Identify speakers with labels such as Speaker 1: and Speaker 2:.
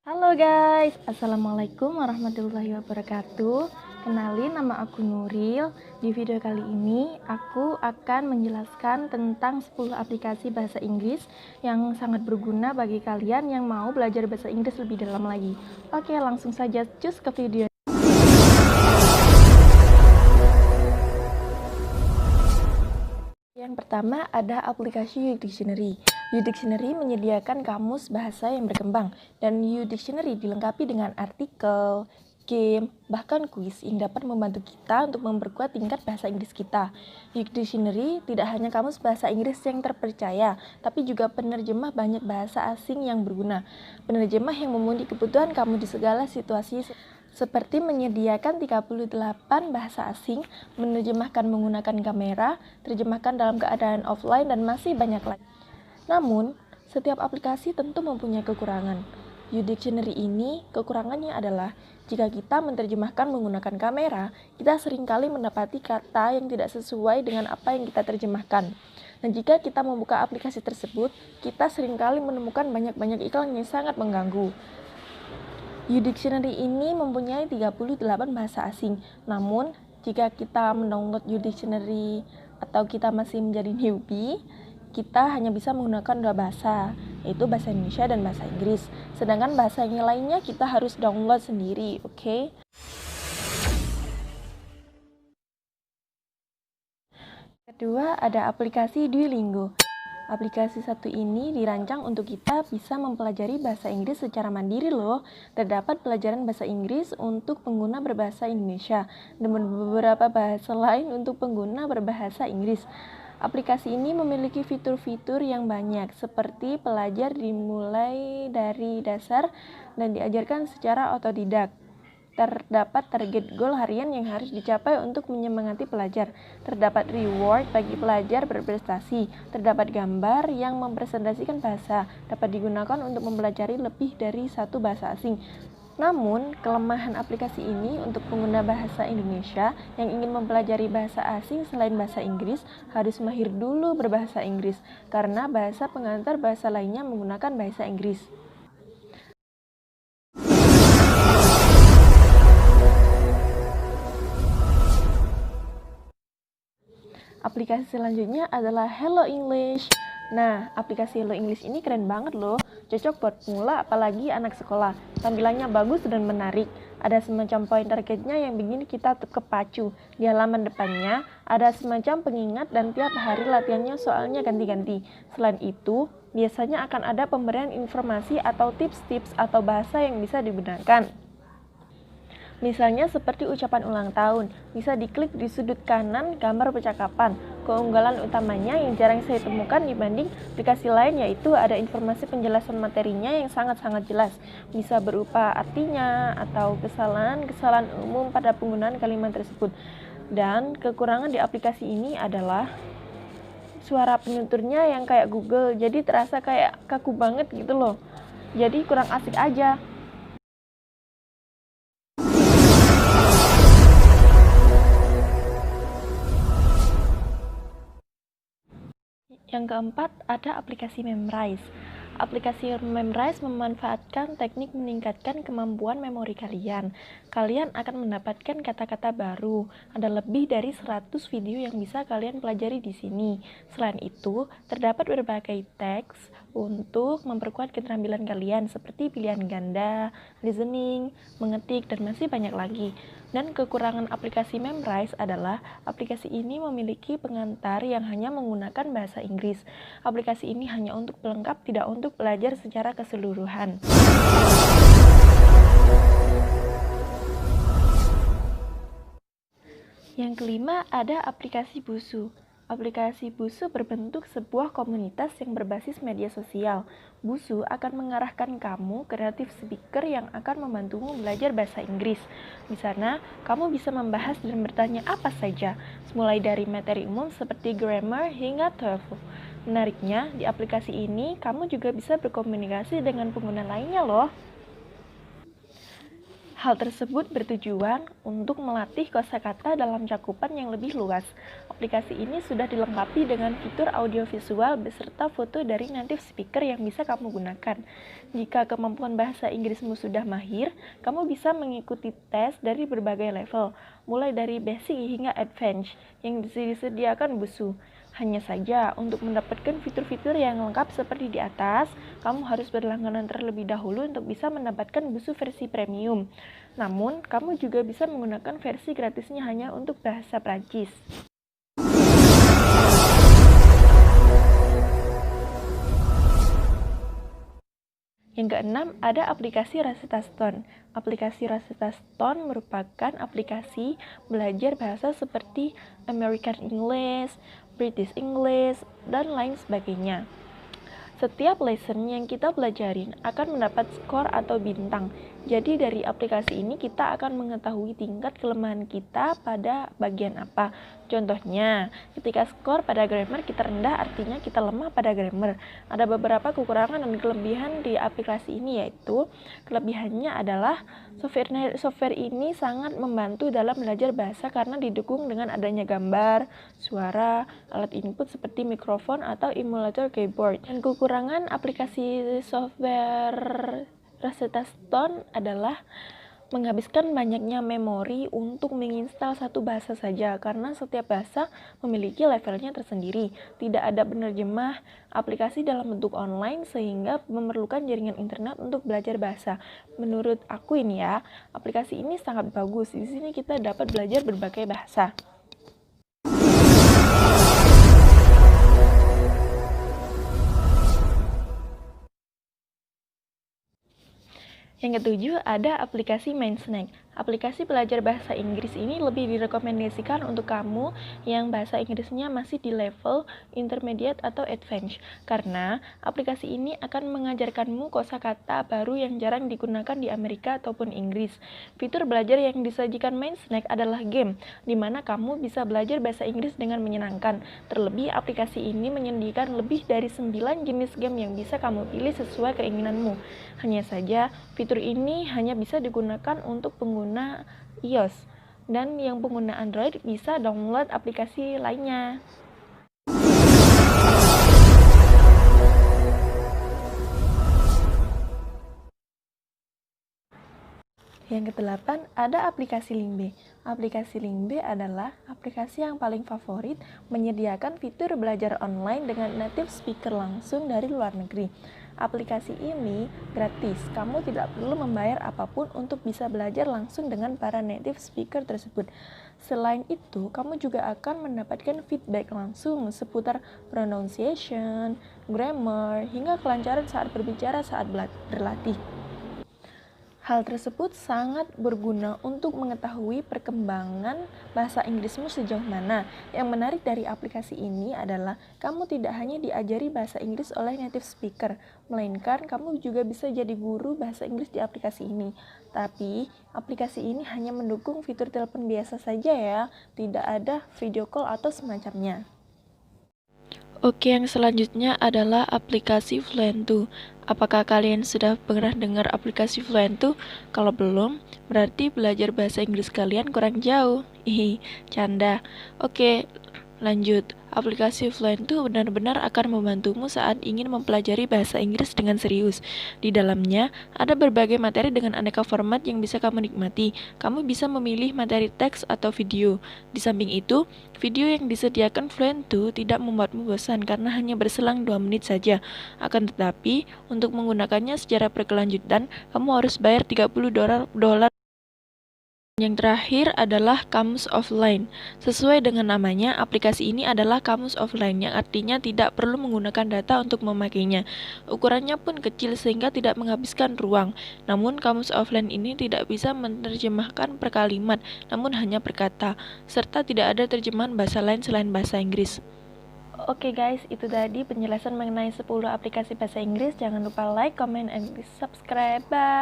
Speaker 1: Halo guys, Assalamualaikum warahmatullahi wabarakatuh. Kenalin, nama aku Nuril. Di video kali ini aku akan menjelaskan tentang 10 aplikasi bahasa Inggris yang sangat berguna bagi kalian yang mau belajar bahasa Inggris lebih dalam lagi. Oke, langsung saja cus ke video. Yang pertama ada aplikasi U-Dictionary. U-Dictionary menyediakan kamus bahasa yang berkembang, dan U-Dictionary dilengkapi dengan artikel, game, bahkan kuis yang dapat membantu kita untuk memperkuat tingkat bahasa Inggris kita. U-Dictionary tidak hanya kamus bahasa Inggris yang terpercaya, tapi juga penerjemah banyak bahasa asing yang berguna. Penerjemah yang memenuhi kebutuhan kamu di segala situasi, seperti menyediakan 38 bahasa asing, menerjemahkan menggunakan kamera, terjemahkan dalam keadaan offline, dan masih banyak lagi. Namun, setiap aplikasi tentu mempunyai kekurangan. U-Dictionary ini, kekurangannya adalah jika kita menerjemahkan menggunakan kamera, kita seringkali mendapati kata yang tidak sesuai dengan apa yang kita terjemahkan. Dan jika kita membuka aplikasi tersebut, kita seringkali menemukan banyak-banyak iklan yang sangat mengganggu. U-Dictionary ini mempunyai 38 bahasa asing. Namun, jika kita mendownload U-Dictionary atau kita masih menjadi newbie, kita hanya bisa menggunakan dua bahasa, yaitu bahasa Indonesia dan bahasa Inggris. Sedangkan bahasa yang lainnya kita harus download sendiri, oke? Kedua, ada aplikasi Duolingo. Aplikasi satu ini dirancang untuk kita bisa mempelajari bahasa Inggris secara mandiri loh. Terdapat pelajaran bahasa Inggris untuk pengguna berbahasa Indonesia dan beberapa bahasa lain untuk pengguna berbahasa Inggris. Aplikasi ini memiliki fitur-fitur yang banyak, seperti pelajar dimulai dari dasar dan diajarkan secara otodidak. Terdapat target goal harian yang harus dicapai untuk menyemangati pelajar. Terdapat reward bagi pelajar berprestasi. Terdapat gambar yang mempresentasikan bahasa. Dapat digunakan untuk mempelajari lebih dari satu bahasa asing. Namun, kelemahan aplikasi ini untuk pengguna bahasa Indonesia yang ingin mempelajari bahasa asing selain bahasa Inggris harus mahir dulu berbahasa Inggris, karena bahasa pengantar bahasa lainnya menggunakan bahasa Inggris. Aplikasi selanjutnya adalah Hello English. Nah, aplikasi Hello English ini keren banget loh. Cocok buat pemula apalagi anak sekolah. Tampilannya bagus dan menarik. Ada semacam poin targetnya yang bikin kita kepacu. Di halaman depannya ada semacam pengingat dan tiap hari latihannya soalnya ganti-ganti. Selain itu, biasanya akan ada pemberian informasi atau tips-tips atau bahasa yang bisa digunakan. Misalnya seperti ucapan ulang tahun, bisa diklik di sudut kanan gambar percakapan. Keunggulan utamanya yang jarang saya temukan dibanding aplikasi lain yaitu ada informasi penjelasan materinya yang sangat-sangat jelas. Bisa berupa artinya atau kesalahan-kesalahan umum pada penggunaan kalimat tersebut. Dan kekurangan di aplikasi ini adalah suara penuturnya yang kayak Google, jadi terasa kayak kaku banget gitu loh. Jadi kurang asik aja. Yang keempat, ada aplikasi Memrise. Aplikasi Memrise memanfaatkan teknik meningkatkan kemampuan memori kalian. Kalian akan mendapatkan kata-kata baru. Ada lebih dari 100 video yang bisa kalian pelajari di sini. Selain itu, terdapat berbagai teks untuk memperkuat keterampilan kalian seperti pilihan ganda, listening, mengetik, dan masih banyak lagi. Dan kekurangan aplikasi Memrise adalah aplikasi ini memiliki pengantar yang hanya menggunakan bahasa Inggris. Aplikasi ini hanya untuk pelengkap, tidak untuk belajar secara keseluruhan. Yang kelima, ada aplikasi Busuu. Aplikasi Busuu berbentuk sebuah komunitas yang berbasis media sosial. Busuu akan mengarahkan kamu ke native speaker yang akan membantumu belajar bahasa Inggris. Di sana, kamu bisa membahas dan bertanya apa saja, mulai dari materi umum seperti grammar hingga TOEFL. Menariknya, di aplikasi ini, kamu juga bisa berkomunikasi dengan pengguna lainnya loh. Hal tersebut bertujuan untuk melatih kosakata dalam cakupan yang lebih luas. Aplikasi ini sudah dilengkapi dengan fitur audiovisual beserta foto dari native speaker yang bisa kamu gunakan. Jika kemampuan bahasa Inggrismu sudah mahir, kamu bisa mengikuti tes dari berbagai level, mulai dari basic hingga advance yang disediakan Busuu. Hanya saja, untuk mendapatkan fitur-fitur yang lengkap seperti di atas, kamu harus berlangganan terlebih dahulu untuk bisa mendapatkan Busuu versi premium. Namun, kamu juga bisa menggunakan versi gratisnya hanya untuk bahasa Prancis. Yang keenam, ada aplikasi Rosetta Stone. Aplikasi Rosetta Stone merupakan aplikasi belajar bahasa seperti American English, British English, dan lain sebagainya. Setiap lesson yang kita pelajarin akan mendapat skor atau bintang. Jadi dari aplikasi ini kita akan mengetahui tingkat kelemahan kita pada bagian apa. Contohnya, ketika skor pada grammar kita rendah artinya kita lemah pada grammar. Ada beberapa kekurangan dan kelebihan di aplikasi ini, yaitu kelebihannya adalah software ini sangat membantu dalam belajar bahasa karena didukung dengan adanya gambar, suara, alat input seperti mikrofon atau emulator keyboard. Dan kekurangan aplikasi software Rosetta Stone adalah menghabiskan banyaknya memori untuk menginstal satu bahasa saja karena setiap bahasa memiliki levelnya tersendiri. Tidak ada penerjemah aplikasi dalam bentuk online sehingga memerlukan jaringan internet untuk belajar bahasa. Menurut aku ini ya, aplikasi ini sangat bagus. Di sini kita dapat belajar berbagai bahasa. Yang ketujuh, ada aplikasi MindSnack. Aplikasi belajar bahasa Inggris ini lebih direkomendasikan untuk kamu yang bahasa Inggrisnya masih di level intermediate atau advanced, karena aplikasi ini akan mengajarkanmu kosakata baru yang jarang digunakan di Amerika ataupun Inggris. Fitur belajar yang disajikan MindSnack adalah game, di mana kamu bisa belajar bahasa Inggris dengan menyenangkan. Terlebih, aplikasi ini menyediakan lebih dari 9 jenis game yang bisa kamu pilih sesuai keinginanmu. Hanya saja, fitur ini hanya bisa digunakan untuk pengguna iOS, dan yang pengguna Android bisa download aplikasi lainnya. Yang kedelapan, ada aplikasi Lingbe. Aplikasi Lingbe adalah aplikasi yang paling favorit, menyediakan fitur belajar online dengan native speaker langsung dari luar negeri. Aplikasi ini gratis, kamu tidak perlu membayar apapun untuk bisa belajar langsung dengan para native speaker tersebut. Selain itu, kamu juga akan mendapatkan feedback langsung seputar pronunciation, grammar, hingga kelancaran saat berbicara saat berlatih. Hal tersebut sangat berguna untuk mengetahui perkembangan bahasa Inggrismu sejauh mana. Yang menarik dari aplikasi ini adalah kamu tidak hanya diajari bahasa Inggris oleh native speaker, melainkan kamu juga bisa jadi guru bahasa Inggris di aplikasi ini. Tapi, aplikasi ini hanya mendukung fitur telepon biasa saja ya, tidak ada video call atau semacamnya. Oke, yang selanjutnya adalah aplikasi Fluentu. Apakah kalian sudah pernah dengar aplikasi Fluentu? Kalau belum, berarti belajar bahasa Inggris kalian kurang jauh. Canda. Oke, lanjut. Aplikasi Fluentu benar-benar akan membantumu saat ingin mempelajari bahasa Inggris dengan serius. Di dalamnya, ada berbagai materi dengan aneka format yang bisa kamu nikmati. Kamu bisa memilih materi teks atau video. Di samping itu, video yang disediakan Fluentu tidak membuatmu bosan karena hanya berselang 2 menit saja. Akan tetapi, untuk menggunakannya secara berkelanjutan, kamu harus bayar $30. Yang terakhir adalah Kamus Offline. Sesuai dengan namanya, aplikasi ini adalah kamus offline yang artinya tidak perlu menggunakan data untuk memakainya. Ukurannya pun kecil sehingga tidak menghabiskan ruang. Namun, kamus offline ini tidak bisa menerjemahkan per kalimat, namun hanya per kata, serta tidak ada terjemahan bahasa lain selain bahasa Inggris. Oke guys, itu tadi penjelasan mengenai 10 aplikasi bahasa Inggris. Jangan lupa like, comment, and subscribe. Bye!